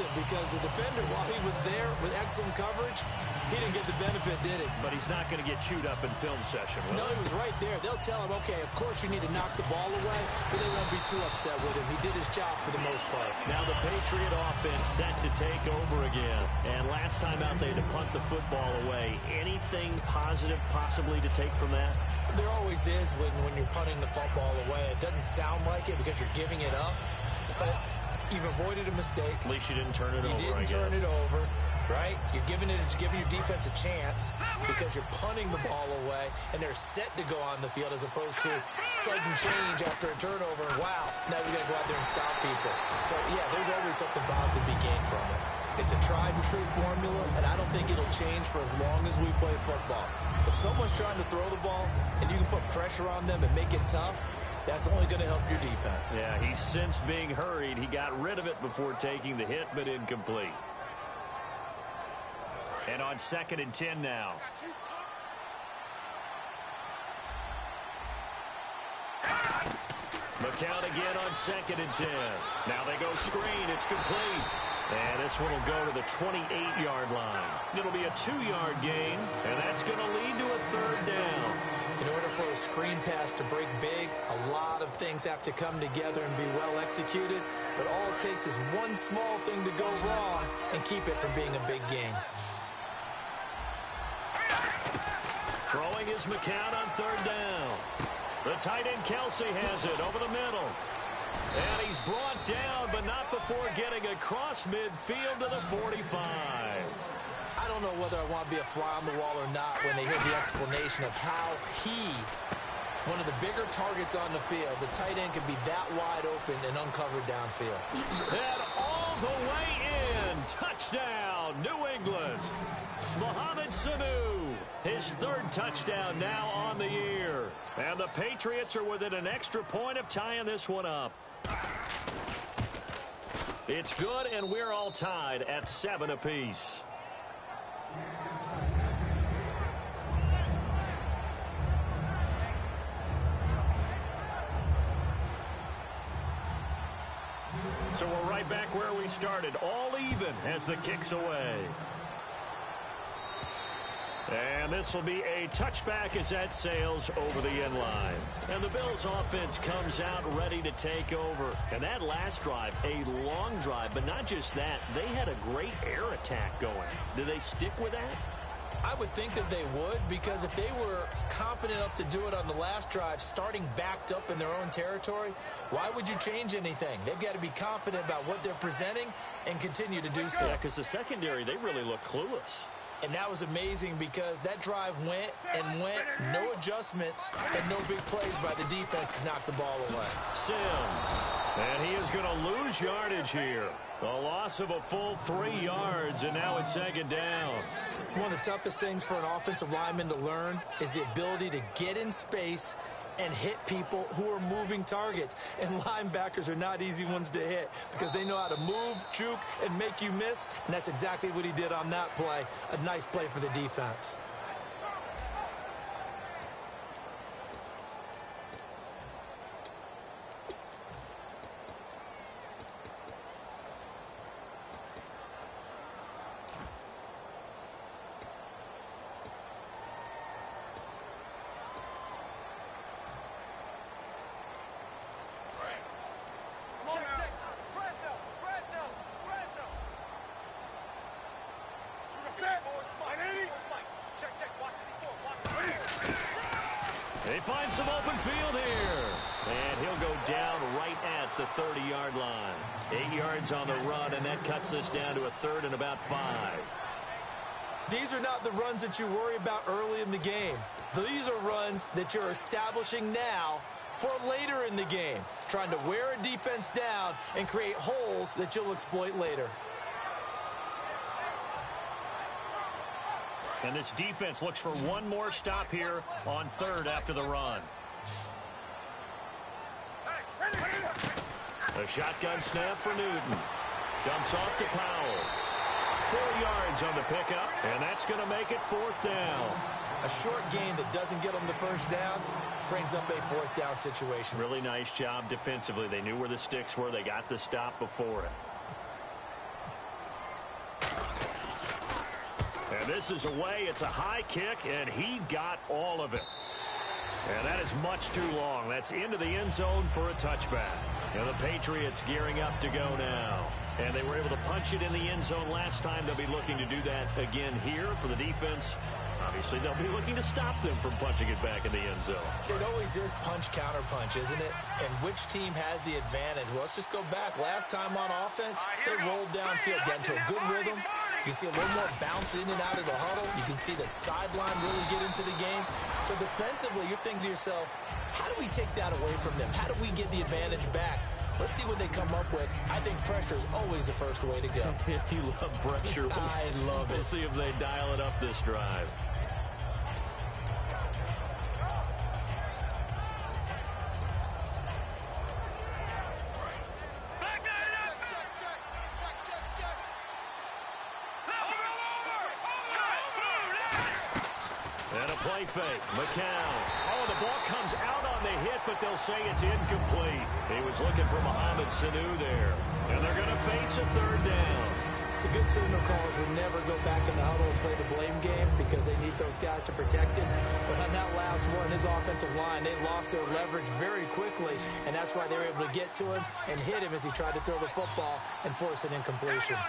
doesn't, because the defender, while he was there with excellent coverage, he didn't get the benefit, did he? But he's not going to get chewed up in film session, will No, he was right there. They'll tell him, okay, of course you need to knock the ball away, but they won't be too upset with him. He did his job for the most part. Now the Patriot offense set to take over again. And last time out, they had to punt the football away. Anything positive possibly to take from that? There always is when you're punting the football away. It doesn't sound like it because you're giving it up, but you've avoided a mistake. At least you didn't turn it over, You didn't turn it over, right? You're giving your defense a chance because you're punting the ball away, and they're set to go on the field as opposed to sudden change after a turnover. And wow, now we got to go out there and stop people. So, yeah, there's always something positive to be gained from it. It's a tried-and-true formula, and I don't think it'll change for as long as we play football. If someone's trying to throw the ball and you can put pressure on them and make it tough, that's only going to help your defense. Yeah, he's since being hurried. He got rid of it before taking the hit, but incomplete. And on 2nd and 10 now. McCown again on 2nd and 10. Now they go screen. It's complete. And this one will go to the 28-yard line. It'll be a 2-yard gain, and that's going to lead to a 3rd down. In order for a screen pass to break big, a lot of things have to come together and be well executed. But all it takes is one small thing to go wrong and keep it from being a big gain. Throwing is McCown on 3rd down. The tight end Kelsey has it over the middle. And he's brought down, but not before getting across midfield to the 45. I don't know whether I want to be a fly on the wall or not when they hear the explanation of how one of the bigger targets on the field, the tight end can be that wide open and uncovered downfield. And all the way in. Touchdown, New England. Mohamed Sanu, his 3rd touchdown now on the year. And the Patriots are within an extra point of tying this one up. It's good, and we're all tied at 7 apiece. So we're right back where we started, all even as the kick's away. And this will be a touchback as that sails over the end line. And the Bills offense comes out ready to take over. And that last drive, a long drive, but not just that, they had a great air attack going. Do they stick with that? I would think that they would, because if they were competent enough to do it on the last drive, starting backed up in their own territory, why would you change anything? They've got to be confident about what they're presenting and continue to do so. Yeah, because the secondary, they really look clueless. And that was amazing because that drive went, no adjustments, and no big plays by the defense to knock the ball away. Sims, and he is going to lose yardage here. A loss of a full 3 yards, and now it's 2nd down. One of the toughest things for an offensive lineman to learn is the ability to get in space and hit people who are moving targets. And linebackers are not easy ones to hit because they know how to move, juke, and make you miss. And that's exactly what he did on that play. A nice play for the defense. They find some open field here. And he'll go down right at the 30-yard line. 8 yards on the run, and that cuts this down to a 3rd and about 5. These are not the runs that you worry about early in the game. These are runs that you're establishing now for later in the game, trying to wear a defense down and create holes that you'll exploit later. And this defense looks for one more stop here on 3rd after the run. A shotgun snap for Newton. Dumps off to Powell. 4 yards on the pickup, and that's going to make it 4th down. A short gain that doesn't get them the first down brings up a 4th down situation. Really nice job defensively. They knew where the sticks were. They got the stop before it. And this is away. It's a high kick, and he got all of it. And that is much too long. That's into the end zone for a touchback. And the Patriots gearing up to go now. And they were able to punch it in the end zone last time. They'll be looking to do that again here for the defense. Obviously, they'll be looking to stop them from punching it back in the end zone. It always is punch-counter-punch, isn't it? And which team has the advantage? Well, let's just go back. Last time on offense, they rolled downfield, got into a good rhythm. You can see a little more bounce in and out of the huddle. You can see that sideline really get into the game. So defensively, you're thinking to yourself, how do we take that away from them? How do we get the advantage back? Let's see what they come up with. I think pressure is always the first way to go. You love pressure. I love it. We'll see if they dial it up this drive. Play fake. McCown. Oh, the ball comes out on the hit, but they'll say it's incomplete. He was looking for Mohamed Sanu there. And they're going to face a third down. The good signal callers will never go back in the huddle and play the blame game because they need those guys to protect it. But on that last one, his offensive line, they lost their leverage very quickly, and that's why they were able to get to him and hit him as he tried to throw the football and force an incompletion.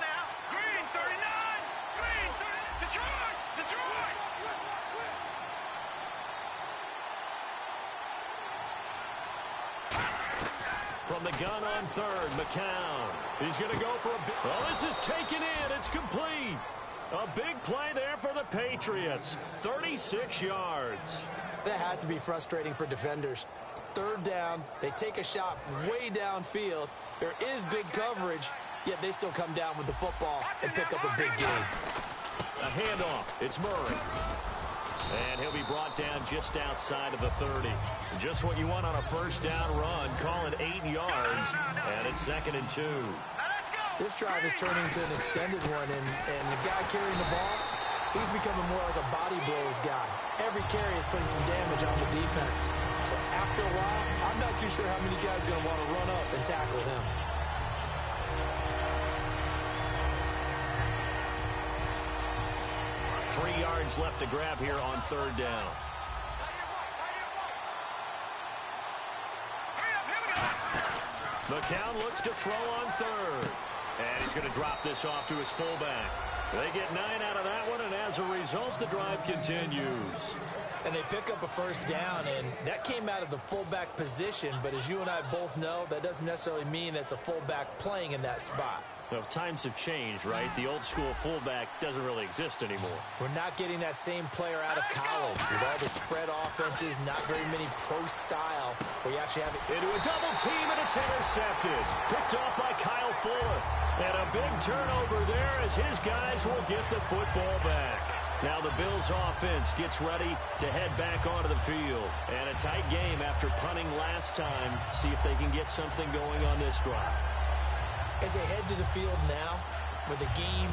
From the gun on third, McCown. He's going to go for a big... Oh, this is taken in. It's complete. A big play there for the Patriots. 36 yards. That has to be frustrating for defenders. Third down, they take a shot way downfield. There is good coverage, yet they still come down with the football and pick up a big gain. A handoff. It's Murray. And he'll be brought down just outside of the 30. Just what you want on a first down run. Call it 8 yards, and it's 2nd and 2. This drive is turning into an extended one, and the guy carrying the ball, he's becoming more like a body blows guy. Every carry is putting some damage on the defense. So after a while, I'm not too sure how many guys are going to want to run up and tackle him. Three yards left to grab here on third down. McCown looks to throw on third. And he's going to drop this off to his fullback. They get 9 out of that one, and as a result, the drive continues. And they pick up a first down, and that came out of the fullback position. But as you and I both know, that doesn't necessarily mean that's a fullback playing in that spot. Well, times have changed, right? The old school fullback doesn't really exist anymore. We're not getting that same player out of college. With all the spread offenses, not very many pro style where you actually have it. Into a double team, and it's intercepted. Picked off by Kyle Fuller. And a big turnover there as his guys will get the football back. Now the Bills offense gets ready to head back onto the field. And a tight game after punting last time. See if they can get something going on this drive. As they head to the field now, with the game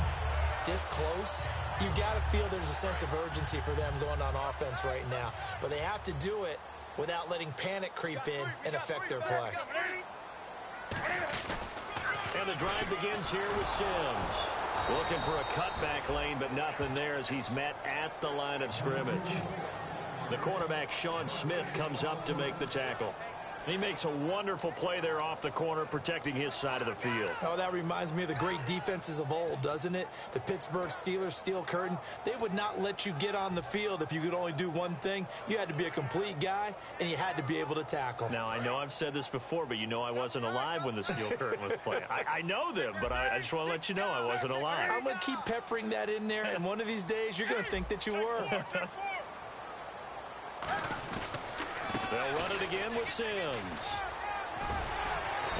this close, you got to feel there's a sense of urgency for them going on offense right now. But they have to do it without letting panic creep in and affect their play. And the drive begins here with Sims. Looking for a cutback lane, but nothing there as he's met at the line of scrimmage. The cornerback, Sean Smith, comes up to make the tackle. He makes a wonderful play there off the corner, protecting his side of the field. Oh, that reminds me of the great defenses of old, doesn't it? The Pittsburgh Steelers, Steel Curtain, they would not let you get on the field if you could only do one thing. You had to be a complete guy, and you had to be able to tackle. Now, I know I've said this before, but you know I wasn't alive when the Steel Curtain was playing. I know them, but I just want to let you know I wasn't alive. I'm going to keep peppering that in there, and one of these days you're going to think that you were. They'll run it again with Sims.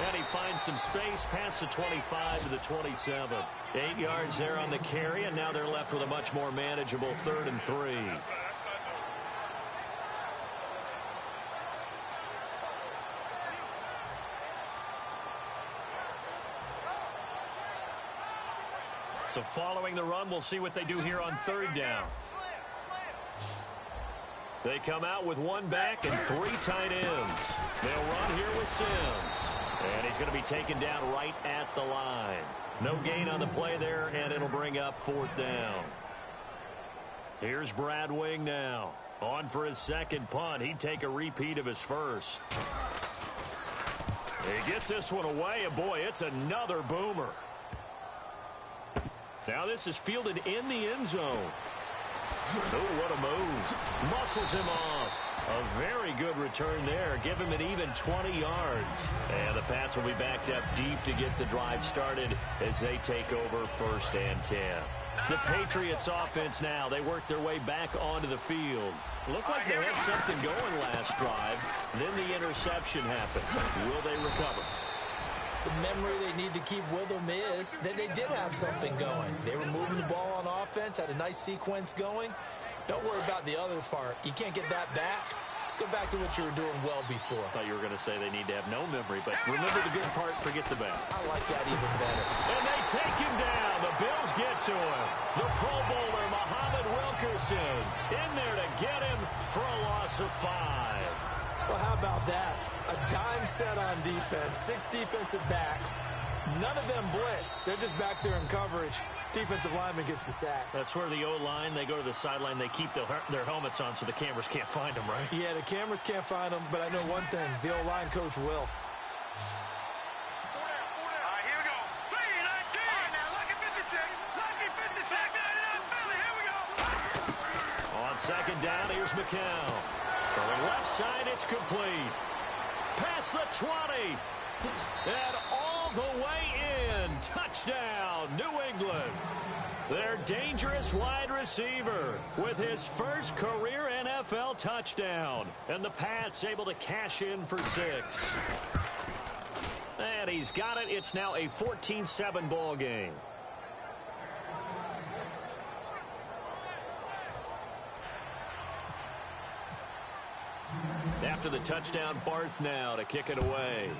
And he finds some space past the 25 to the 27. 8 yards there on the carry, and now they're left with a much more manageable 3rd and 3. So following the run, we'll see what they do here on third down. They come out with one back and 3 tight ends. They'll run here with Sims. And he's going to be taken down right at the line. No gain on the play there, and it'll bring up 4th down. Here's Brad Wing now. On for his second punt. He'd take a repeat of his first. He gets this one away, and boy, it's another boomer. Now this is fielded in the end zone. Oh, what a move. Muscles him off. A very good return there. Give him an even 20 yards. And the Pats will be backed up deep to get the drive started as they take over 1st and 10. The Patriots offense now. They work their way back onto the field. Looked like they had something going last drive. Then the interception happened. Will they recover? The memory they need to keep with them is that they did have something going. They were moving the ball on offense, had a nice sequence going. Don't worry about the other part. You can't get that back. Let's go back to what you were doing well before. I thought you were going to say they need to have no memory, but remember the good part, forget the bad. I like that even better. And they take him down. The Bills get to him. The Pro Bowler, Muhammad Wilkerson, in there to get him for a loss of 5. Well, how about that? A dime set on defense, 6 defensive backs. None of them blitz. They're just back there in coverage. Defensive lineman gets the sack. That's where the O-line, they go to the sideline, they keep their helmets on so the cameras can't find them, right? Yeah, the cameras can't find them, but I know one thing. The O-line coach will. On 2nd down, here's McCown. Throwing left side, it's complete. Past the 20. And all the way in. Touchdown, New England. Their dangerous wide receiver with his first career NFL touchdown. And the Pats able to cash in for 6. And he's got it. It's now a 14-7 ball game. After the touchdown, Barth now to kick it away.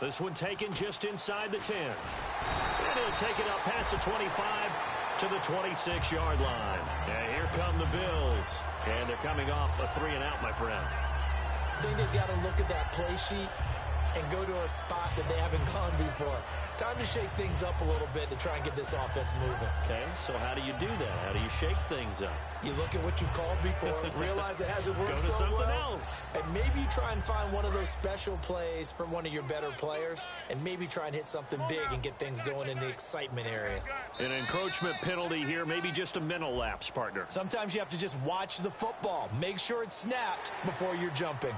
This one taken just inside the 10. And he'll take it up past the 25 to the 26-yard line. And here come the Bills. And they're coming off a 3-and-out, my friend. I think they've got to look at that play sheet and go to a spot that they haven't gone before. Time to shake things up a little bit to try and get this offense moving. Okay, so how do you do that? How do you shake things up? You look at what you've called before, realize it hasn't worked Go to so something well, else. and maybe try and find one of those special plays from one of your better players, and maybe try and hit something big and get things going in the excitement area. An encroachment penalty here, maybe just a mental lapse, partner. Sometimes you have to just watch the football. Make sure it's snapped before you're jumping.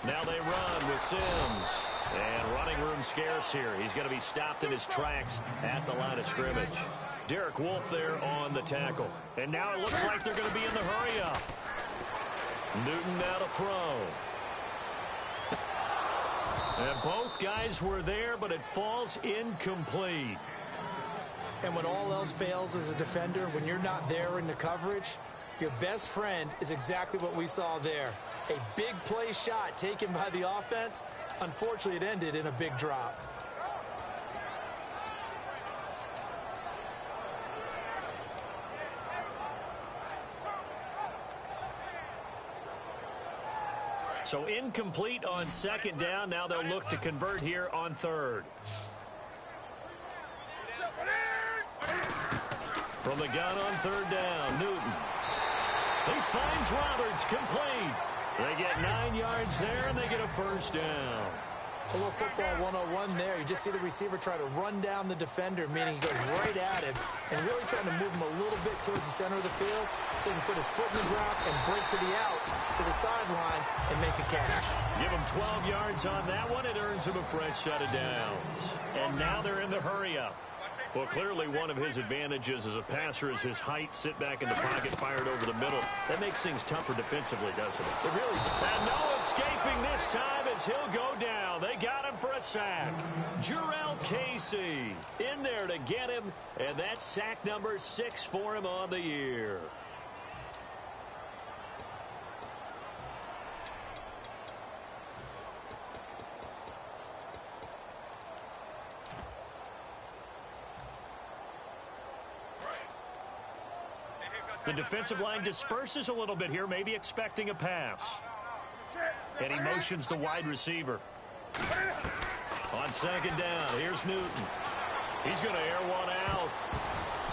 Now they run with Sims. And running room scarce here. He's going to be stopped in his tracks at the line of scrimmage. Derek Wolfe there on the tackle. And now it looks like they're going to be in the hurry-up. Newton now to throw. And both guys were there, but it falls incomplete. And when all else fails as a defender, when you're not there in the coverage, your best friend is exactly what we saw there. A big play shot taken by the offense. Unfortunately, it ended in a big drop. So incomplete on 2nd down. Now they'll look to convert here on 3rd. From the gun on 3rd down, Newton. He finds Roberts, complete. They get 9 yards there, and they get a 1st down. A little football 101 there. You just see the receiver try to run down the defender, meaning he goes right at him, and really trying to move him a little bit towards the center of the field so he can put his foot in the ground and break to the out, to the sideline, and make a catch. Give him 12 yards on that one. It earns him a fresh set of downs. And now they're in the hurry-up. Well, clearly one of his advantages as a passer is his height, sit back in the pocket, fired over the middle. That makes things tougher defensively, doesn't it? It really does. And no escaping this time as he'll go down. They got him for a sack. Jarrell Casey in there to get him, and that's sack number 6 for him on the year. The defensive line disperses a little bit here, maybe expecting a pass. And he motions the wide receiver. On second down, here's Newton. He's going to air one out.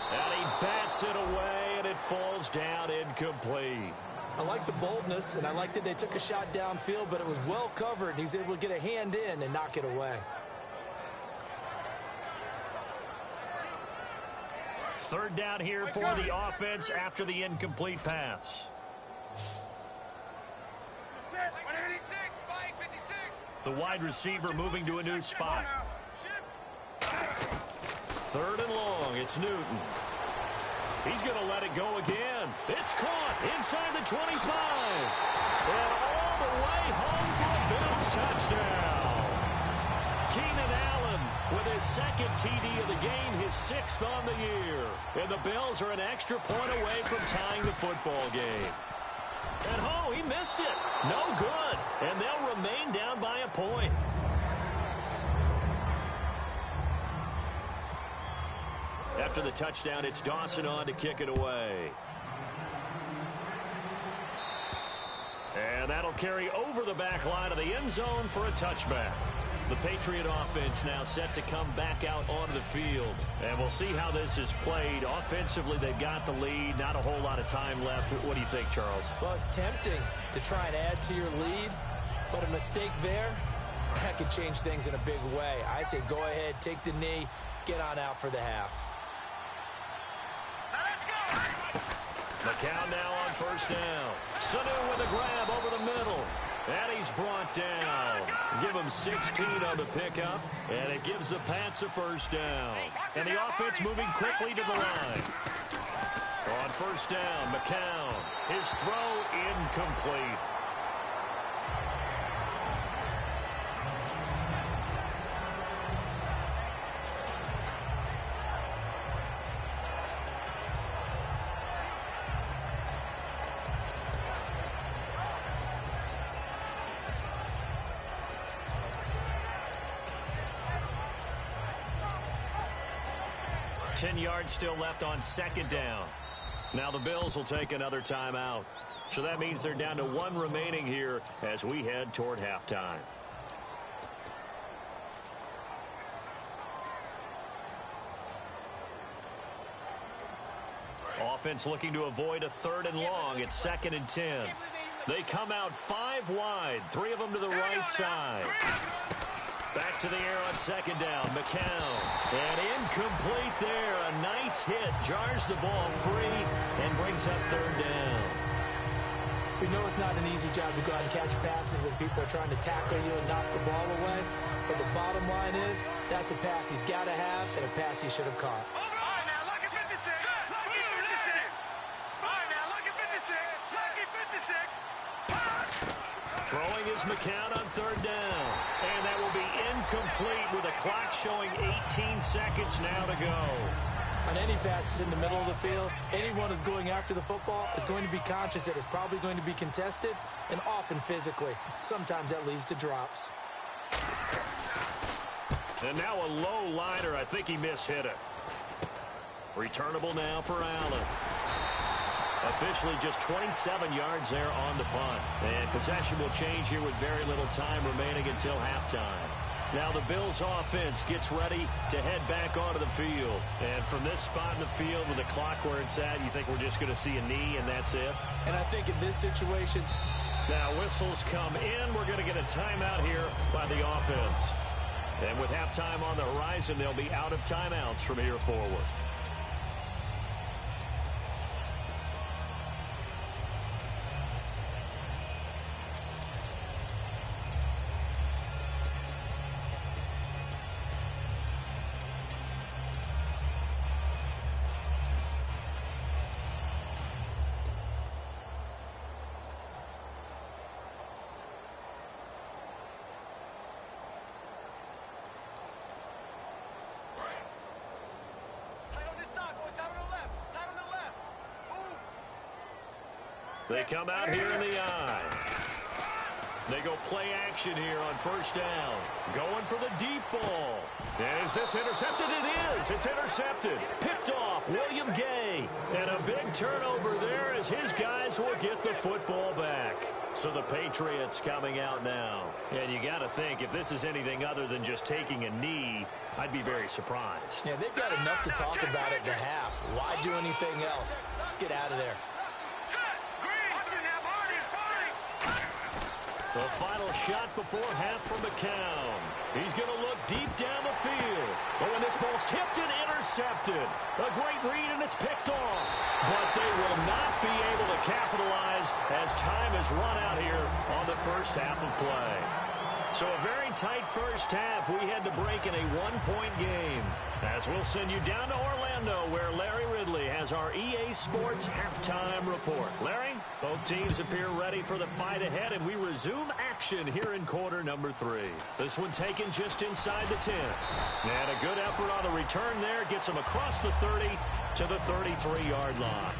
And he bats it away, and it falls down incomplete. I like the boldness, and I like that they took a shot downfield, but it was well covered. He was able to get a hand in and knock it away. Third down here for the offense after the incomplete pass. The wide receiver moving to a new spot. Third and long, it's Newton. He's going to let it go again. It's caught inside the 25. And all the way home for a Bills touchdown. Keenan Allen with his second TD of the game, his sixth on the year. And the Bills are an extra point away from tying the football game. And oh, he missed it. No good. And they'll remain down by a point. After the touchdown, it's Dawson on to kick it away. And that'll carry over the back line of the end zone for a touchback. The Patriot offense now set to come back out onto the field. And we'll see how this is played. Offensively, they've got the lead. Not a whole lot of time left. What do you think, Charles? Well, it's tempting to try and add to your lead, but a mistake there, that could change things in a big way. I say go ahead, take the knee, get on out for the half. McCown now on first down. Sanu with a grab over the middle. And he's brought down. Give him 16 on the pickup. And it gives the Pats a first down. And the offense moving quickly to the line. On first down, McCown. His throw incomplete. Yards still left on second down. Now the Bills will take another timeout. So that means they're down to one remaining here as we head toward halftime. Offense looking to avoid a third and long. It's 2nd and 10. They come out 5 wide, 3 of them to the right side. Back to the air on second down. McCown. And incomplete there. A nice hit. Jars the ball free and brings up third down. We know it's not an easy job to go out and catch passes when people are trying to tackle you and knock the ball away. But the bottom line is that's a pass he's got to have and a pass he should have caught. Throwing is McCown on third down. And that will be incomplete with a clock showing 18 seconds now to go. On any passes in the middle of the field, anyone who's going after the football is going to be conscious that it's probably going to be contested and often physically. Sometimes that leads to drops. And now a low liner. I think he mishit it. Returnable now for Allen. Officially just 27 yards there on the punt. And possession will change here with very little time remaining until halftime. Now the Bills offense gets ready to head back onto the field. And from this spot in the field with the clock where it's at, you think we're just going to see a knee and that's it? And I think in this situation... Now whistles come in. We're going to get a timeout here by the offense. And with halftime on the horizon, they'll be out of timeouts from here forward. They come out here in the eye. They go play action here on first down. Going for the deep ball. Is this intercepted? It is. It's intercepted. Picked off William Gay. And a big turnover there as his guys will get the football back. So the Patriots coming out now. And you got to think, if this is anything other than just taking a knee, I'd be very surprised. Yeah, they've got enough to talk about at the half. Why do anything else? Just get out of there. The final shot before half from McCown. He's going to look deep down the field. Oh, and this ball's tipped and intercepted. A great read, and it's picked off. But they will not be able to capitalize as time has run out here on the first half of play. So a very tight first half. We had to break in a one-point game. As we'll send you down to Orlando, where Larry Ridley has our EA Sports halftime report. Larry, both teams appear ready for the fight ahead, and we resume action here in quarter number 3. This one taken just inside the 10. And a good effort on the return there gets them across the 30 to the 33-yard line.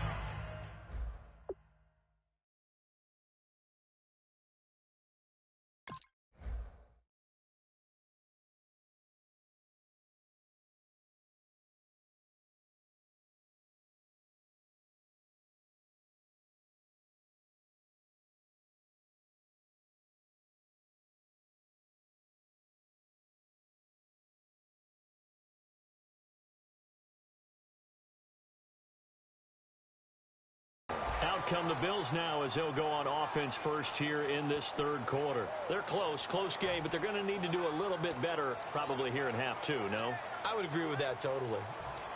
Out come the Bills now as they'll go on offense first here in this third quarter. They're close game, but they're going to need to do a little bit better probably here in half 2, no? I would agree with that totally.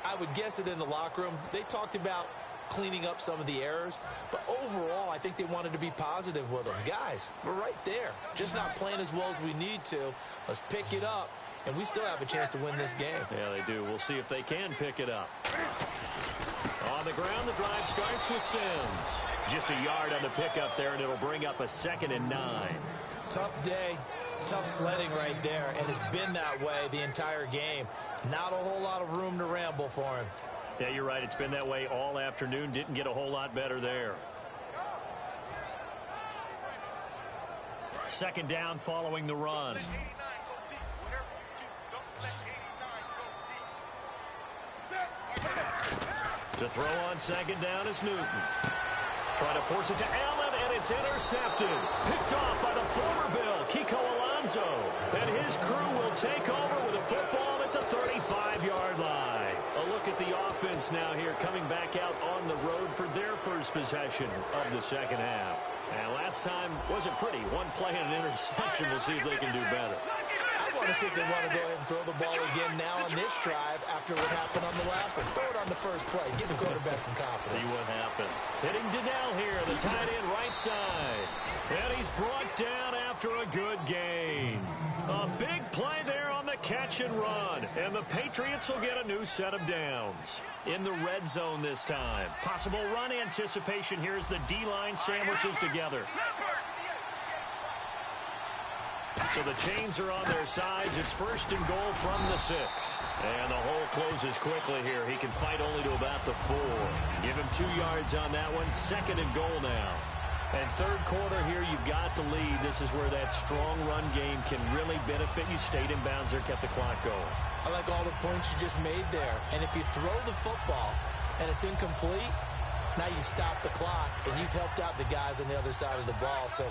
I would guess it in the locker room. They talked about cleaning up some of the errors, but overall I think they wanted to be positive with them. Guys, we're right there. Just not playing as well as we need to. Let's pick it up, and we still have a chance to win this game. Yeah, they do. We'll see if they can pick it up. On the ground, the drive starts with Sims. Just a yard on the pickup there, and it'll bring up a 2nd and 9. Tough day, tough sledding right there, and it's been that way the entire game. Not a whole lot of room to ramble for him. Yeah, you're right. It's been that way all afternoon. Didn't get a whole lot better there. 2nd down following the run. To throw on 2nd down is Newton. Trying to force it to Allen, and it's intercepted. Picked off by the former Bill, Kiko Alonso. And his crew will take over with a football at the 35-yard line. A look at the offense now here, coming back out on the road for their first possession of the second half. And last time wasn't pretty. One play and an interception. We'll see if they can do better. I want to see if they want to go ahead and throw the ball again now on this drive after what happened on the last one. Throw it on the first play. Give the quarterback some confidence. See what happens. Hitting Donnell here, the tight end right side. And he's brought down after a good gain. A big play there on the catch and run. And the Patriots will get a new set of downs. In the red zone this time. Possible run anticipation here as the D-line sandwiches together. So the chains are on their sides. It's 1st and goal from the 6. And the hole closes quickly here. He can fight only to about the 4. Give him 2 yards on that one. 2nd and goal now. And third quarter here, you've got the lead. This is where that strong run game can really benefit you. Stayed in bounds there, kept the clock going. I like all the points you just made there. And if you throw the football and it's incomplete, now you stop the clock, and you've helped out the guys on the other side of the ball. So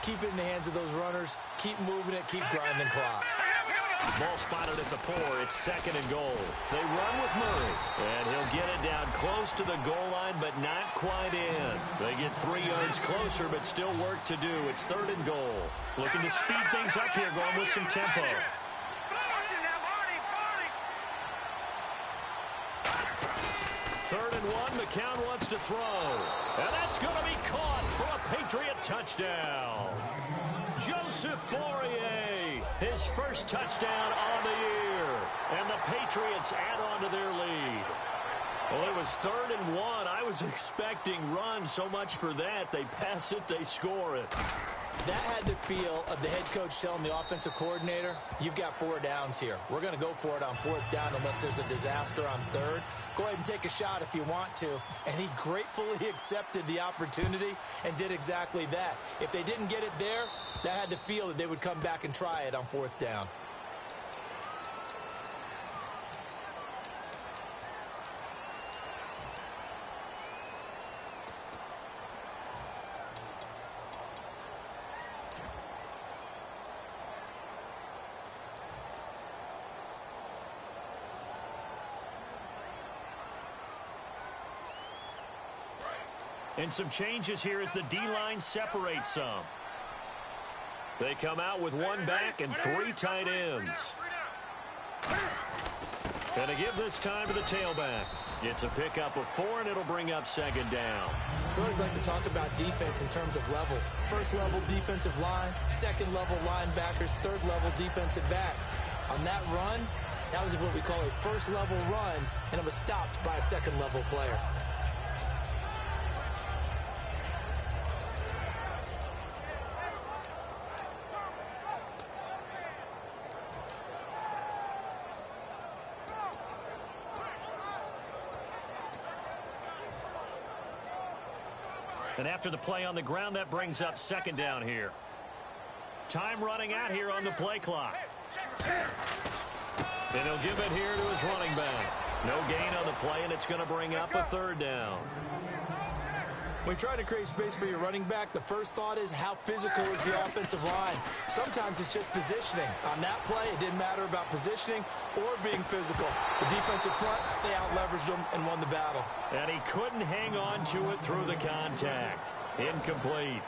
keep it in the hands of those runners. Keep moving it. Keep grinding clock. Ball spotted at the 4. It's 2nd and goal. They run with Murray. And he'll get it down close to the goal line, but not quite in. They get 3 yards closer, but still work to do. It's 3rd and goal. Looking to speed things up here, going with some tempo. 3rd and 1. McCown wants to throw. And that's going to be caught for a Patriot touchdown. Joseph Fourier, his first touchdown on the year. And the Patriots add on to their lead. Well, it was 3rd and 1. I was expecting runs. So much for that. They pass it, they score it. That had the feel of the head coach telling the offensive coordinator, you've got 4 downs here. We're going to go for it on 4th down unless there's a disaster on 3rd. Go ahead and take a shot if you want to. And he gratefully accepted the opportunity and did exactly that. If they didn't get it there, that had the feel that they would come back and try it on 4th down. And some changes here as the D-line separates some. They come out with 1 back and 3 tight ends. And to give this time to the tailback. It's a pickup of 4, and it'll bring up 2nd down. We always like to talk about defense in terms of levels. 1st level defensive line, 2nd level linebackers, 3rd level defensive backs. On that run, that was what we call a 1st level run, and it was stopped by a 2nd level player. And after the play on the ground, that brings up 2nd down here. Time running out here on the play clock. And he'll give it here to his running back. No gain on the play, and it's going to bring up a 3rd down. When trying to create space for your running back, the first thought is how physical is the offensive line. Sometimes it's just positioning. On that play, it didn't matter about positioning or being physical. The defensive front, they out-leveraged them and won the battle. And he couldn't hang on to it through the contact. Incomplete.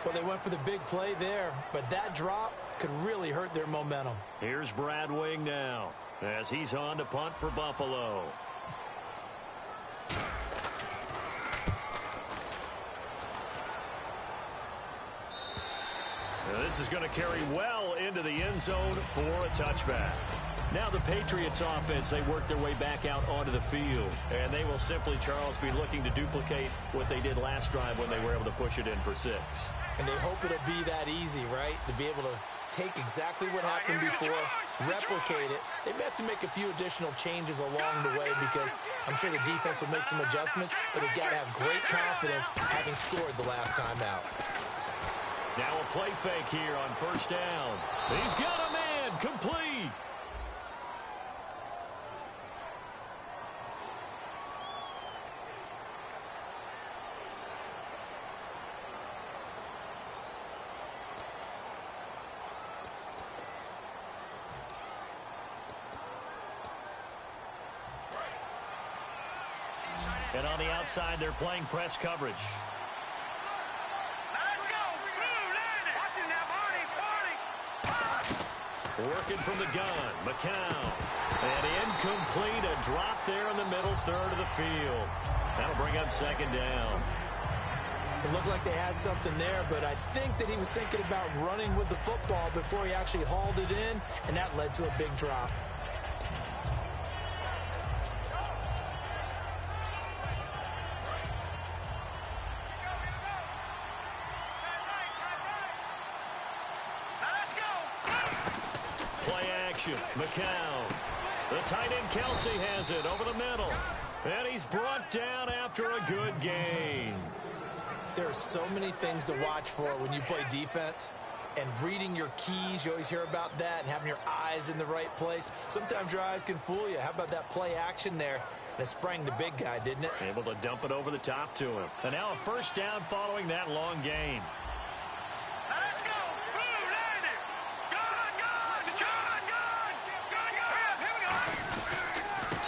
Well, they went for the big play there, but that drop could really hurt their momentum. Here's Brad Wing now as he's on to punt for Buffalo. Now this is going to carry well into the end zone for a touchback. Now the Patriots offense, they work their way back out onto the field. And they will simply, Charles, be looking to duplicate what they did last drive when they were able to push it in for 6. And they hope it'll be that easy, right? To be able to take exactly what happened before, replicate it. They may have to make a few additional changes along the way because I'm sure the defense will make some adjustments, but they've got to have great confidence having scored the last time out. Now a play fake here on 1st down. He's got a man, complete. And on the outside, they're playing press coverage. Working from the gun, McCown. And incomplete, a drop there in the middle 3rd of the field. That'll bring up 2nd down. It looked like they had something there, but I think that he was thinking about running with the football before he actually hauled it in, and that led to a big drop. McCown. The tight end Kelsey has it over the middle. And he's brought down after a good gain. There are so many things to watch for when you play defense. And reading your keys, you always hear about that, and having your eyes in the right place. Sometimes your eyes can fool you. How about that play action there? And it sprang the big guy, didn't it? Able to dump it over the top to him. And now a 1st down following that long gain.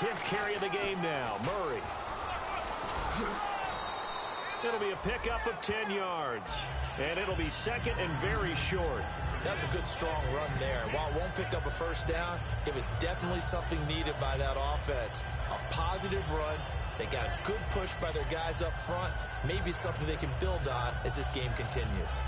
10th carry of the game now, Murray. It'll be a pickup of 10 yards. And it'll be 2nd and very short. That's a good, strong run there. While it won't pick up a 1st down, it was definitely something needed by that offense. A positive run. They got a good push by their guys up front. Maybe something they can build on as this game continues.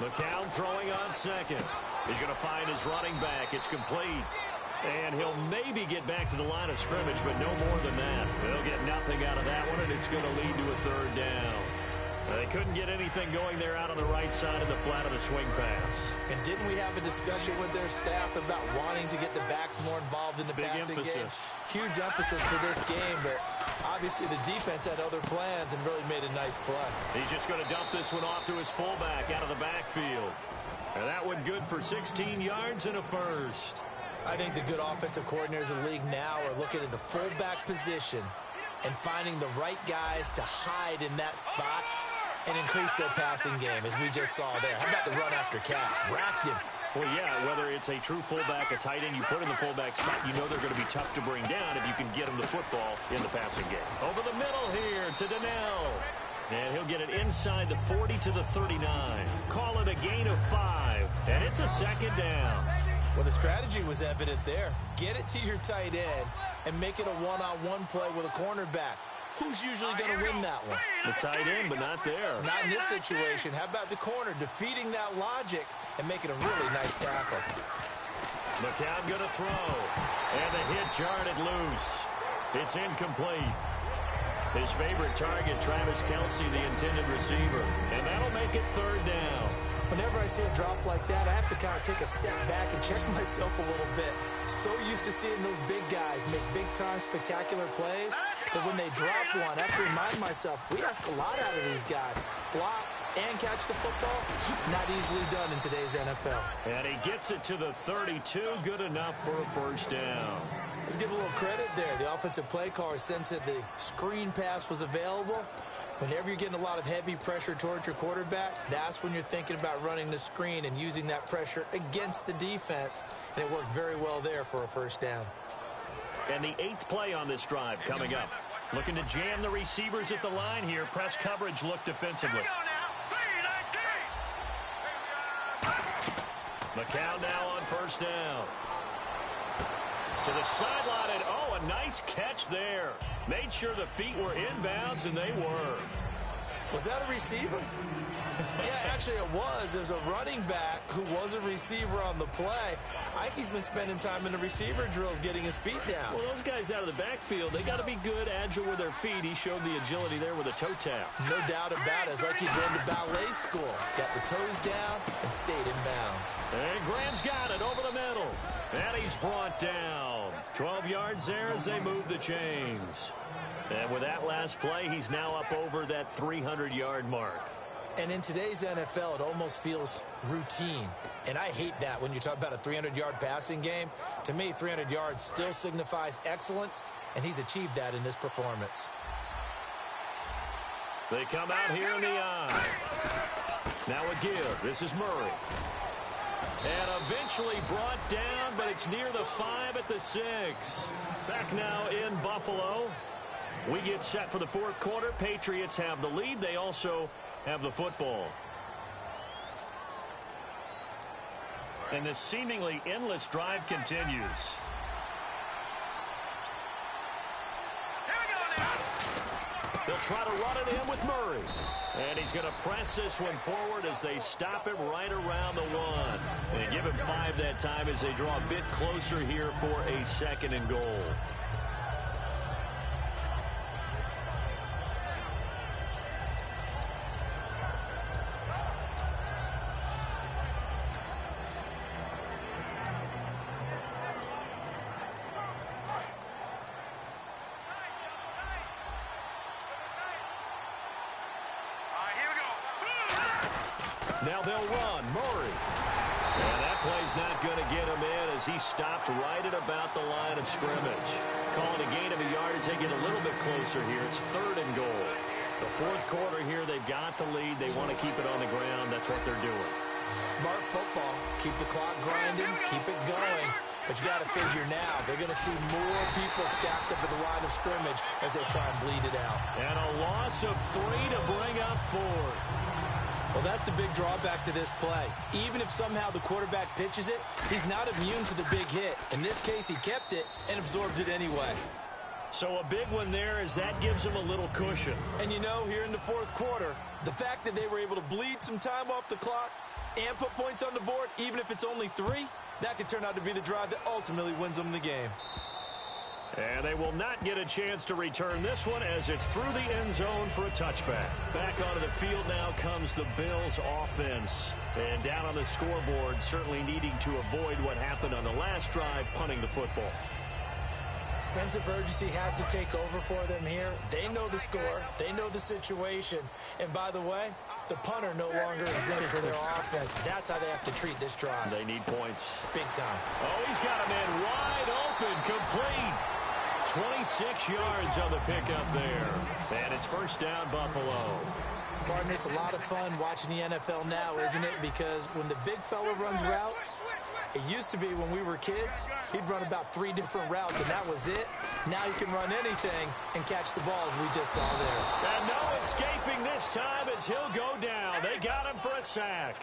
McCown throwing on second. He's going to find his running back. It's complete. And he'll maybe get back to the line of scrimmage, but no more than that. They'll get nothing out of that one, and it's going to lead to a third down. They couldn't get anything going there out on the right side of the flat of the swing pass. And didn't we have a discussion with their staff about wanting to get the backs more involved in the passing game? Huge emphasis for this game, but obviously the defense had other plans and really made a nice play. He's just going to dump this one off to his fullback out of the backfield. And that one good for 16 yards and a first. I think the good offensive coordinators in the league now are looking at the fullback position and finding the right guys to hide in that spot and increase their passing game, as we just saw there. How about the run after catch? Racked him. Well, yeah, whether it's a true fullback, a tight end, you put in the fullback spot, you know they're going to be tough to bring down if you can get them the football in the passing game. Over the middle here to Donnell. And he'll get it inside the 40 to the 39. Call it a gain of 5, and it's a second down. Well, the strategy was evident there. Get it to your tight end and make it a one-on-one play with a cornerback. Who's usually going to win that one? The tight end, but not there. Not in this situation. How about the corner defeating that logic and making a really nice tackle? McCown going to throw. And the hit jarred loose. It's incomplete. His favorite target, Travis Kelce, the intended receiver. And that'll make it third down. Whenever I see a drop like that, I have to kind of take a step back and check myself a little bit. So used to seeing those big guys make big-time spectacular plays that when they drop one, I have to remind myself, we ask a lot out of these guys. Block and catch the football, not easily done in today's NFL. And he gets it to the 32, good enough for a first down. Let's give a little credit there. The offensive play caller sensed that the screen pass was available. Whenever you're getting a lot of heavy pressure towards your quarterback, that's when you're thinking about running the screen and using that pressure against the defense. And it worked very well there for a first down. And the 8th play on this drive coming up. Looking to jam the receivers at the line here. Press coverage look defensively. McCown now on first down. To the sideline, and oh, a nice catch there. Made sure the feet were inbounds, and they were. Was that a receiver? Yeah, actually it was. It was a running back who was a receiver on the play. Ike's been spending time in the receiver drills getting his feet down. Well, those guys out of the backfield, they got to be good, agile with their feet. He showed the agility there with a toe tap. No doubt about it. It's like he'd been to ballet school. Got the toes down and stayed in bounds. And Grant's got it over the middle. And he's brought down. 12 yards there as they move the chains. And with that last play, he's now up over that 300-yard mark. And in today's NFL, it almost feels routine. And I hate that when you talk about a 300-yard passing game. To me, 300 yards still signifies excellence, and he's achieved that in this performance. They come out here in the eye. Now a give. This is Murray. And eventually brought down, but it's near the 5 at the 6. Back now in Buffalo. We get set for the fourth quarter. Patriots have the lead. They also have the football. And this seemingly endless drive continues. They'll try to run it in with Murray. And he's going to press this one forward as they stop him right around the 1. And give him 5 that time as they draw a bit closer here for a 2nd and goal. Now they'll run. Murray. And that play's not going to get him in as he stopped right at about the line of scrimmage. Calling a gain of a yard as they get a little bit closer here. It's 3rd and goal. The fourth quarter here, they've got the lead. They want to keep it on the ground. That's what they're doing. Smart football. Keep the clock grinding. Keep it going. But you got to figure now, they're going to see more people stacked up at the line of scrimmage as they try and bleed it out. And a loss of 3 to bring up 4. Well, that's the big drawback to this play. Even if somehow the quarterback pitches it, he's not immune to the big hit. In this case, he kept it and absorbed it anyway. So a big one there as that gives him a little cushion. And you know, here in the fourth quarter, the fact that they were able to bleed some time off the clock, and put points on the board, even if it's only 3, that could turn out to be the drive that ultimately wins them the game. And they will not get a chance to return this one as it's through the end zone for a touchback. Back onto the field now comes the Bills offense. And down on the scoreboard, certainly needing to avoid what happened on the last drive, punting the football. Sense of urgency has to take over for them here. They know the score. They know the situation. And by the way, the punter no longer exists for their offense. That's how they have to treat this drive. They need points. Big time. Oh, he's got a man wide open, complete. 26 yards on the pickup there. And it's first down, Buffalo. Partner, it's a lot of fun watching the NFL now, isn't it? Because when the big fella runs routes, it used to be when we were kids, he'd run about 3 different routes, and that was it. Now he can run anything and catch the ball, as we just saw there. And no escaping this time as he'll go down. They got him for a sack.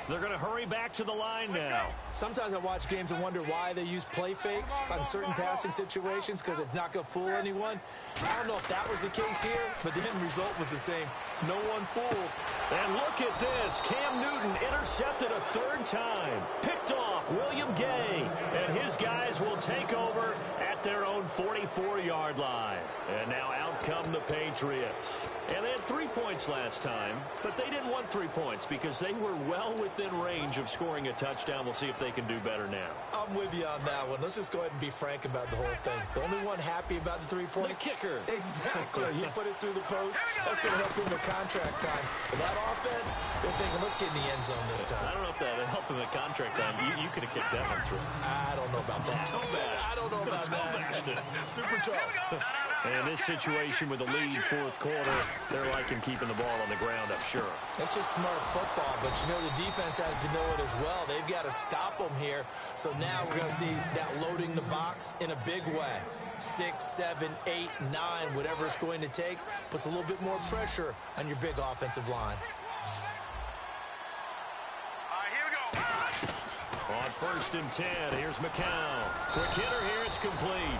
They're going to hurry back to the line now. Sometimes I watch games and wonder why they use play fakes on certain passing situations, because it's not going to fool anyone. I don't know if that was the case here, but the end result was the same. No one fooled. And look at this. Cam Newton intercepted a 3rd time. Picked off William Gay. And his guys will take over at their own 44-yard line. And now out come the Patriots. And they had 3 points last time, but they didn't want 3 points because they were well within range of scoring a touchdown. We'll see if they can do better now. I'm with you on that one. Let's just go ahead and be frank about the whole thing. The only one happy about the 3-point. The kicker. Exactly. He put it through the post. That's going to help him with contract time. But that offense, they're thinking, let's get in the end zone this time. I don't know if that would help him at contract time. You could have kicked that one through. I don't know about that. I don't know about that. Super toe. And this situation with the lead 4th quarter, they're liking keeping the ball on the ground, I'm sure. It's just smart football, but you know the defense has to know it as well. They've got to stop them here. So now we're going to see that loading the box in a big way. 6, 7, 8, 9, whatever it's going to take, puts a little bit more pressure on your big offensive line. On 1st and 10, here's McCown. Quick hitter here, it's complete.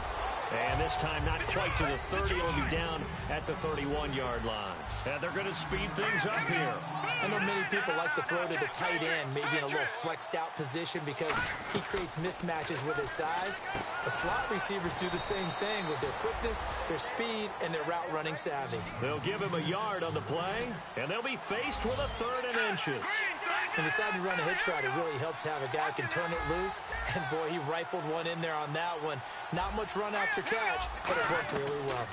And this time not quite to the 30. It'll be down at the 31-yard line. And they're going to speed things up here. I know many people like to throw to the tight end, maybe in a little flexed out position because he creates mismatches with his size. The slot receivers do the same thing with their quickness, their speed, and their route running savvy. They'll give him a yard on the play, and they'll be faced with a 3rd and inches. When they decide to run a hitch route, it really helps to have a guy who can turn it loose. And, boy, he rifled one in there on that one. Not much run after catch, but it worked really well.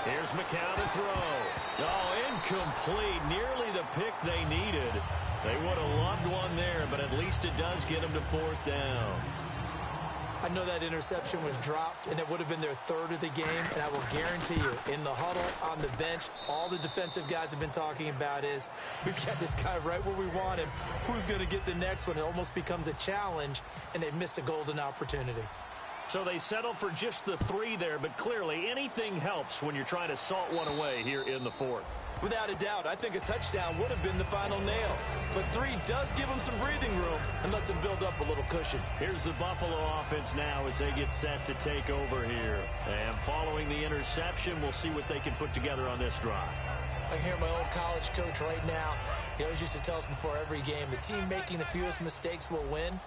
Here's McCown to throw. Oh, incomplete. Nearly the pick they needed. They would have loved one there, but at least it does get them to 4th down. I know that interception was dropped, and it would have been their 3rd of the game, and I will guarantee you, in the huddle, on the bench, all the defensive guys have been talking about is, we've got this guy right where we want him. Who's going to get the next one? It almost becomes a challenge, and they've missed a golden opportunity. So they settle for just the 3 there, but clearly anything helps when you're trying to salt one away here in the 4th. Without a doubt, I think a touchdown would have been the final nail. But 3 does give them some breathing room and lets them build up a little cushion. Here's the Buffalo offense now as they get set to take over here. And following the interception, we'll see what they can put together on this drive. I hear my old college coach right now. He always used to tell us before every game, the team making the fewest mistakes will win.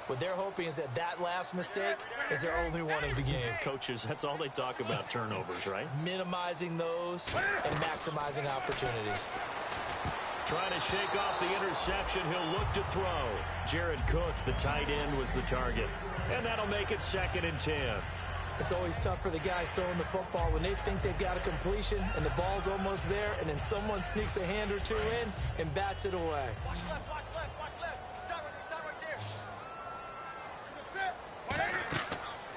What they're hoping is that last mistake is their only one of the game. Coaches, that's all they talk about, turnovers, right? Minimizing those and maximizing opportunities. Trying to shake off the interception, he'll look to throw. Jared Cook, the tight end, was the target. And that'll make it 2nd and 10. It's always tough for the guys throwing the football when they think they've got a completion and the ball's almost there, and then someone sneaks a hand or 2 in and bats it away.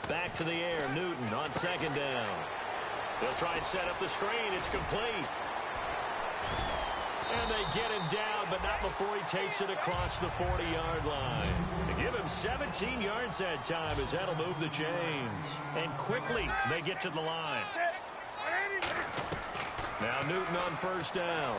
Back to the air, Newton on 2nd down. They'll try and set up the screen. It's complete. And they get him down, but not before he takes it across the 40-yard line. They give him 17 yards that time as that'll move the chains. And quickly, they get to the line. Now Newton on 1st down.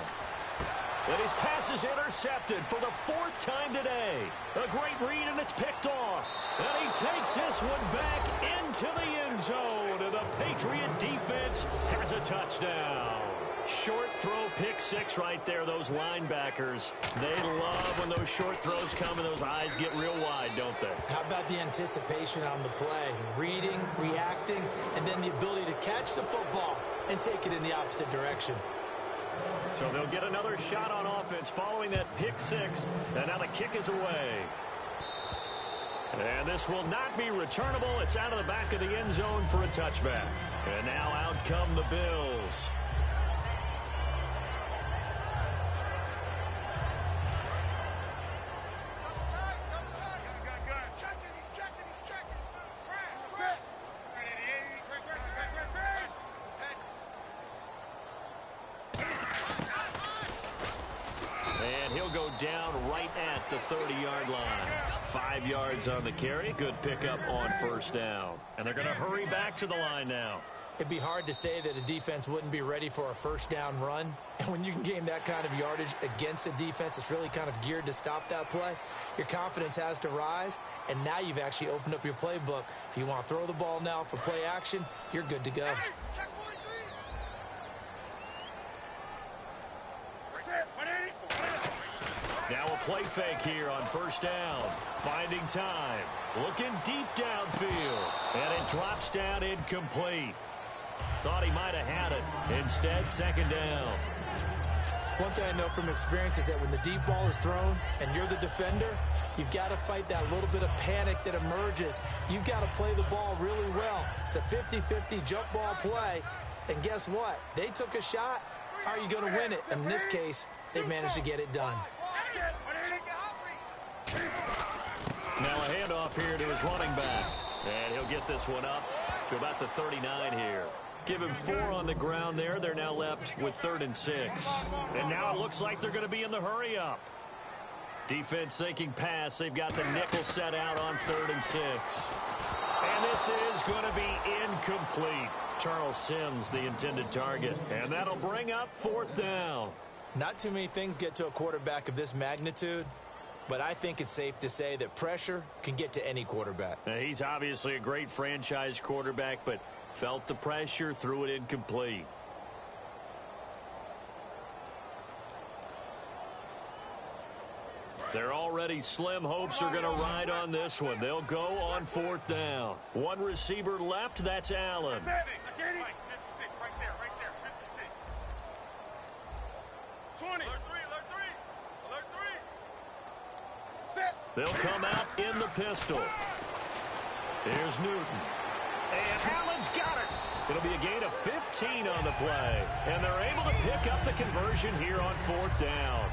And his pass is intercepted for the 4th time today. A great read, and it's picked off. And he takes this one back into the end zone. And the Patriot defense has a touchdown. Short throw pick six right there, those linebackers. They love when those short throws come and those eyes get real wide, don't they? How about the anticipation on the play? Reading, reacting, and then the ability to catch the football and take it in the opposite direction. So they'll get another shot on offense following that pick six, and now the kick is away. And this will not be returnable. It's out of the back of the end zone for a touchback. And now out come the Bills. And he'll go down right at the 30-yard line. 5 yards on the carry. Good pickup on first down. And they're going to hurry back to the line now. It'd be hard to say that a defense wouldn't be ready for a first down run. And when you can gain that kind of yardage against a defense, it's really kind of geared to stop that play. Your confidence has to rise, and now you've actually opened up your playbook. If you want to throw the ball now for play action, you're good to go. Now a play fake here on first down. Finding time. Looking deep downfield. And it drops down incomplete. Thought he might have had it. Instead, second down. One thing I know from experience is that when the deep ball is thrown and you're the defender, you've got to fight that little bit of panic that emerges. You've got to play the ball really well. It's a 50-50 jump ball play. And guess what? They took a shot. How are you going to win it? And in this case, they managed to get it done. Now a handoff here to his running back. And he'll get this one up to about the 39 here. Give him 4 on the ground there. They're now left with 3rd and 6. And now it looks like they're going to be in the hurry up. Defense thinking pass. They've got the nickel set out on 3rd and 6. And this is going to be incomplete. Charles Sims, the intended target. And that'll bring up 4th down. Not too many things get to a quarterback of this magnitude, but I think it's safe to say that pressure can get to any quarterback. Now, he's obviously a great franchise quarterback, but felt the pressure, threw it incomplete. They're already slim hopes are going to ride on this one. They'll go on 4th down. One receiver left, that's Allen. 56, right there, 56. 20. Alert 3. Set. They'll come out in the pistol. Here's Newton. And Allen's got it. It'll be a gain of 15 on the play. And they're able to pick up the conversion here on 4th down.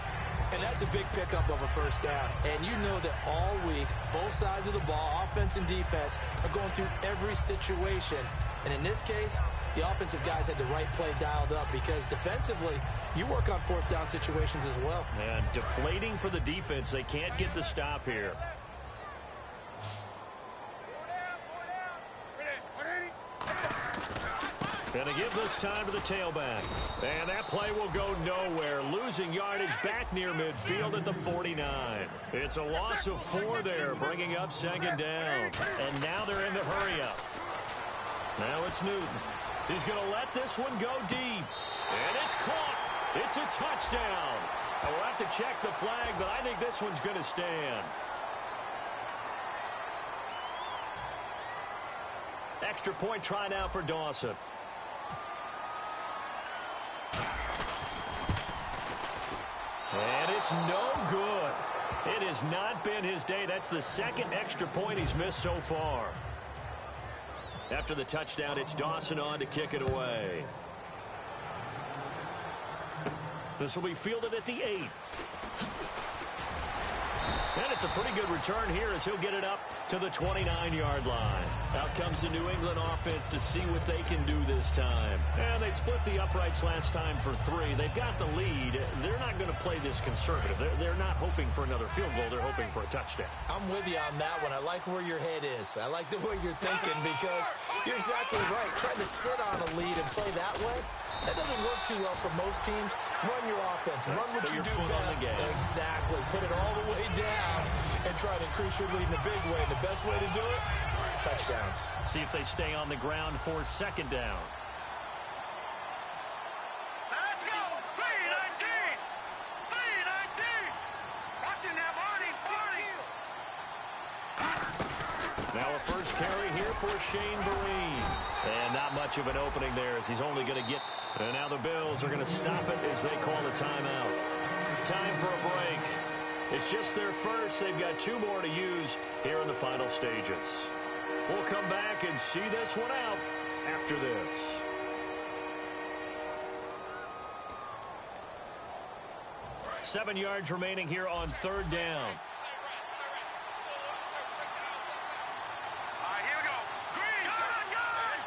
And that's a big pickup of a first down. And you know that all week, both sides of the ball, offense and defense, are going through every situation. And in this case, the offensive guys had the right play dialed up because defensively, you work on 4th down situations as well. And deflating for the defense. They can't get the stop here. And to give this time to the tailback. And that play will go nowhere. Losing yardage back near midfield at the 49. It's a loss of 4 there, bringing up 2nd down. And now they're in the hurry-up. Now it's Newton. He's going to let this one go deep. And it's caught. It's a touchdown. And we'll have to check the flag, but I think this one's going to stand. Extra point try now for Dawson. And it's no good. It has not been his day. That's the 2nd extra point he's missed so far. After the touchdown, it's Dawson on to kick it away. This will be fielded at the 8. And it's a pretty good return here as he'll get it up to the 29-yard line. Out comes the New England offense to see what they can do this time. And they split the uprights last time for 3. They've got the lead. They're not going to play this conservative. They're not hoping for another field goal. They're hoping for a touchdown. I'm with you on that one. I like where your head is. I like the way you're thinking because you're exactly right. Trying to sit on a lead and play that way, that doesn't work too well for most teams. Run your offense. Run what you do best. Exactly. Put it all the way down and try to increase your lead in a big way. And the best way to do it, touchdowns. See if they stay on the ground for 2nd down. Let's go! Now a first carry here for Shane Vereen. And not much of an opening there as he's only going to get... And now the Bills are going to stop it as they call a timeout. Time for a break. It's just their first. They've got 2 more to use here in the final stages. We'll come back and see this one out after this. Seven yards remaining here on third down. Here we go. Green. Gun.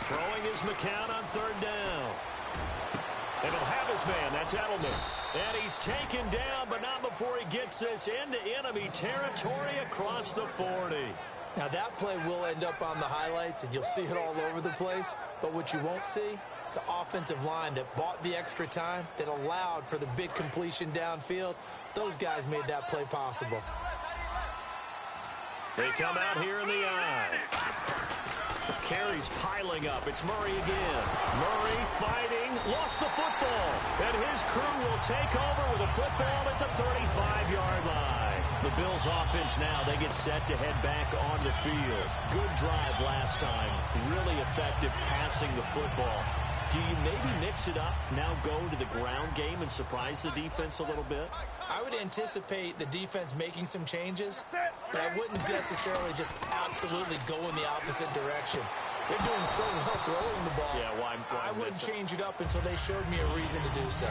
Throwing is McCown on third down. And he'll have his man. That's Edelman. And he's taken down, but not before he gets this into enemy territory across the 40. Now, that play will end up on the highlights, and you'll see it all over the place. But what you won't see, the offensive line that bought the extra time, that allowed for the big completion downfield, those guys made that play possible. They come out here in the eye. Carries piling up. It's Murray again. Murray fighting. Lost the football. And his crew will take over with a football at the 35-yard line. The Bills offense now, they get set to head back on the field. Good drive last time. Really effective passing the football. Do you maybe mix it up, now go to the ground game and surprise the defense a little bit? I would anticipate the defense making some changes, but I wouldn't necessarily just absolutely go in the opposite direction. They're doing so well throwing the ball. Yeah, why I wouldn't change it up until they showed me a reason to do so.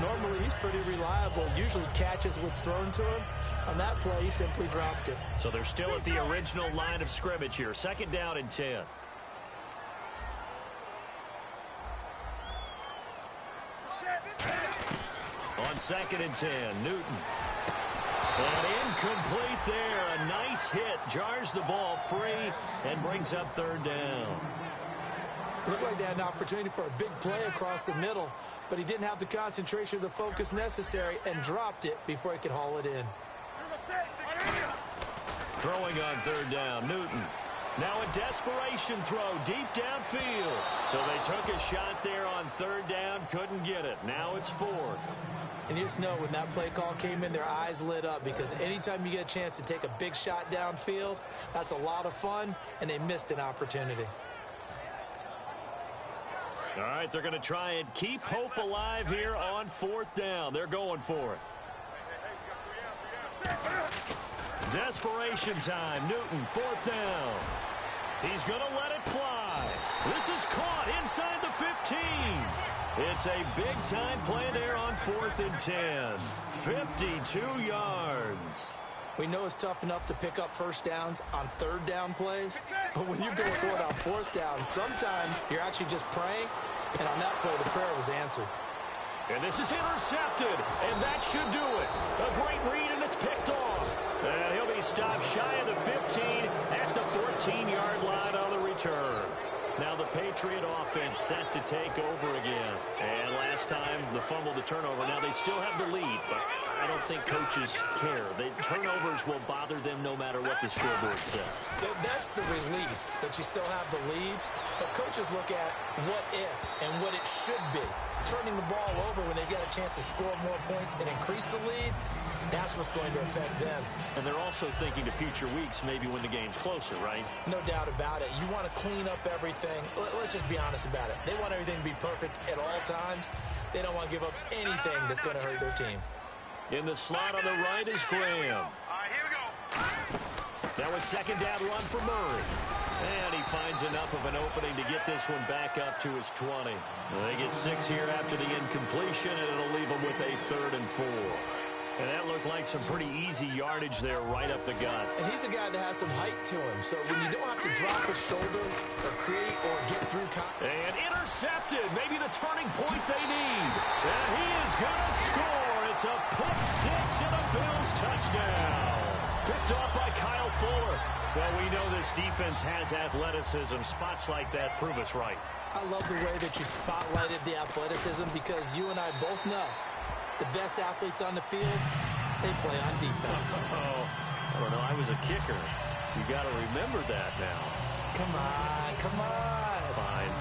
Normally, he's pretty reliable, usually catches what's thrown to him. On that play, he simply dropped it. So they're still at the original line of scrimmage here. Second down and 10. On second and 10, Newton. And incomplete there. A nice hit. Jars the ball free and brings up third down. It looked like they had an opportunity for a big play across the middle, but he didn't have the concentration or the focus necessary and dropped it before he could haul it in. Throwing on third down, Newton. Now a desperation throw deep downfield. So they took a shot there on third down, couldn't get it. Now it's fourth. And you just know when that play call came in, their eyes lit up because anytime you get a chance to take a big shot downfield, that's a lot of fun, and they missed an opportunity. All right, they're going to try and keep hope alive here on fourth down. They're going for it. Desperation time. Newton, fourth down. He's going to let it fly. This is caught inside the 15. It's a big-time play there on fourth and 10. 52 yards. We know it's tough enough to pick up first downs on third down plays, but when you go for it on fourth down, sometimes you're actually just praying, and on that play, the prayer was answered. And this is intercepted, and that should do it. A great read, and it's picked off. And he'll be stopped shy of the 15 at the 14-yard line on the return. Now the Patriot offense set to take over again. And last time, the fumble, the turnover. Now they still have the lead, but I don't think coaches care. The turnovers will bother them no matter what the scoreboard says. That's the relief that you still have the lead, but coaches look at what if and what it should be. Turning the ball over when they get a chance to score more points and increase the lead, that's what's going to affect them. And they're also thinking to future weeks, maybe when the game's closer, right? No doubt about it. You want to clean up everything. Let's just be honest about it. They want everything to be perfect at all times. They don't want to give up anything that's going to hurt their team. In the slot on the right is Graham. All right, here we go. That was second down run for Murray. And he finds enough of an opening to get this one back up to his 20. They get 6 here after the incompletion, and it'll leave them with a 3rd and 4. And that looked like some pretty easy yardage there right up the gut. And he's a guy that has some height to him. So when you don't have to drop his shoulder or create or get through. And intercepted. Maybe the turning point they need. And he is going to score. It's a pick six and a Bills touchdown. Picked off by Kyle Fuller. Well, we know this defense has athleticism. Spots like that prove us right. I love the way that you spotlighted the athleticism because you and I both know the best athletes on the field, they play on defense. Oh, I don't know. I was a kicker. You got to remember that now. Come on, come on. Fine.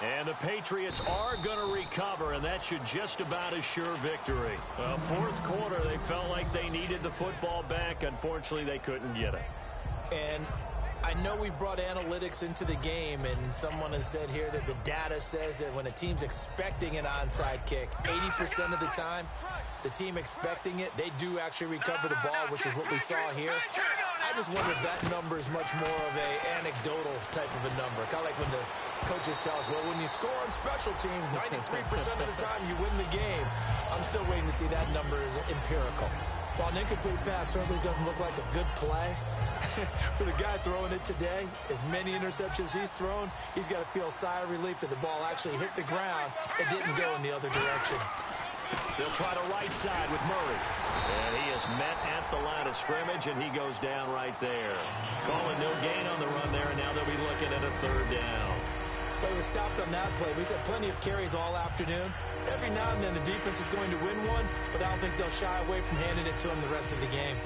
And the Patriots are going to recover, and that should just about assure victory. Fourth quarter, they felt like they needed the football back. Unfortunately, they couldn't get it. And I know we brought analytics into the game, and someone has said here that the data says that when a team's expecting an onside kick, 80% of the time, the team expecting it, they do actually recover the ball, which is what we saw here. I just wonder if that number is much more of a anecdotal type of a number. Kind of like when the coaches tell us, well, when you score on special teams, 93% of the time you win the game. I'm still waiting to see that number is empirical. While an incomplete pass certainly doesn't look like a good play, for the guy throwing it today, as many interceptions he's thrown, he's got to feel a sigh of relief that the ball actually hit the ground. It didn't go in the other direction. They'll try to right side with Murray. And he is met at the line of scrimmage, and he goes down right there. Calling no gain on the run there, and now they'll be looking at a third down. But he was stopped on that play. We've had plenty of carries all afternoon. Every now and then the defense is going to win one, but I don't think they'll shy away from handing it to him the rest of the game.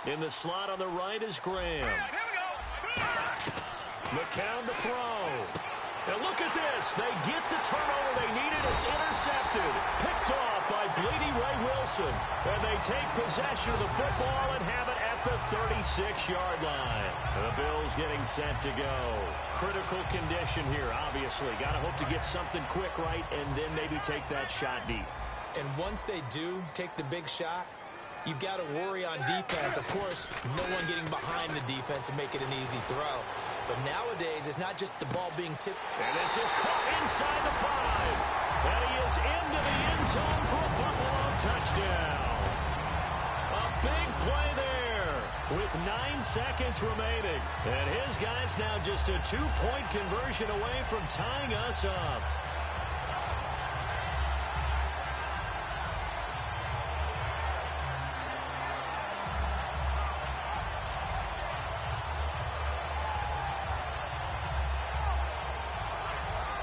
In the slot on the right is Graham. McCown to throw. And look at this. They get the turnover they needed. It's intercepted. Picked off by Bleedy Ray Wilson. And they take possession of the football and have it at the 36-yard line. The Bills getting set to go. Critical condition here, obviously. Got to hope to get something quick right and then maybe take that shot deep. And once they do take the big shot, you've got to worry on defense. Of course, no one getting behind the defense and make it an easy throw. But nowadays, it's not just the ball being tipped. And this is caught inside the 5. And he is into the end zone for a Buffalo touchdown. A big play there with 9 seconds remaining. And his guys now just a 2-point conversion away from tying us up.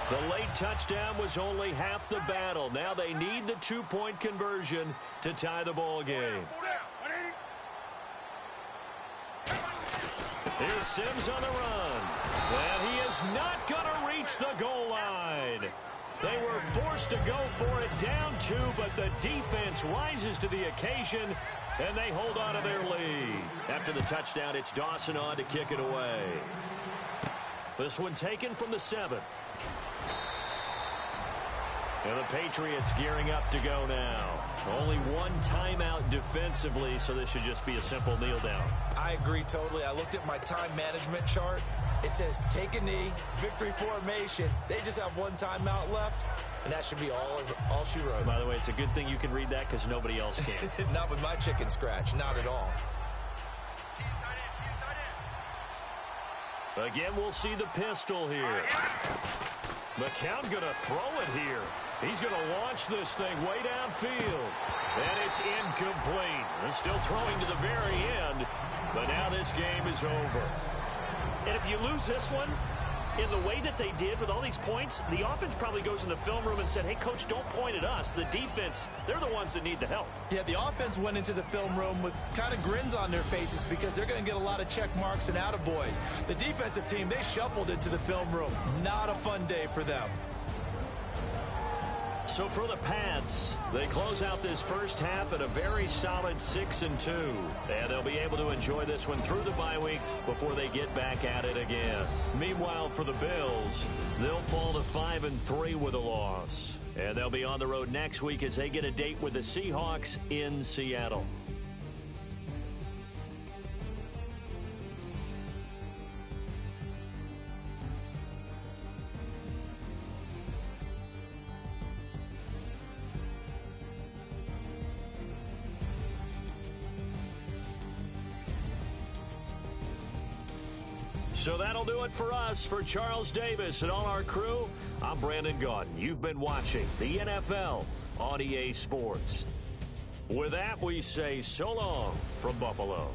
The late touchdown was only half the battle. Now they need the 2-point conversion to tie the ball game. Here's Sims on the run. And he is not going to reach the goal line. They were forced to go for it down 2, but the defense rises to the occasion, and they hold on to their lead. After the touchdown, it's Dawson on to kick it away. This one taken from the 7. And the Patriots gearing up to go now. Only one timeout defensively, so this should just be a simple kneel down. I agree totally. I looked at my time management chart. It says take a knee, victory formation. They just have one timeout left, and that should be all she wrote. By the way, it's a good thing you can read that because nobody else can. Not with my chicken scratch. Not at all. Again, we'll see the pistol here. McCown going to throw it here. He's going to launch this thing way downfield. And it's incomplete. They're still throwing to the very end. But now this game is over. And if you lose this one, in the way that they did with all these points, the offense probably goes in the film room and said, hey, coach, don't point at us. The defense, they're the ones that need the help. Yeah, the offense went into the film room with kind of grins on their faces because they're going to get a lot of check marks and attaboys. The defensive team, they shuffled into the film room. Not a fun day for them. So for the Pats, they close out this first half at a very solid 6-2. And they'll be able to enjoy this one through the bye week before they get back at it again. Meanwhile, for the Bills, they'll fall to 5-3 with a loss. And they'll be on the road next week as they get a date with the Seahawks in Seattle. So that'll do it for us. For Charles Davis and all our crew, I'm Brandon Gaudin. You've been watching the NFL on EA Sports. With that, we say so long from Buffalo.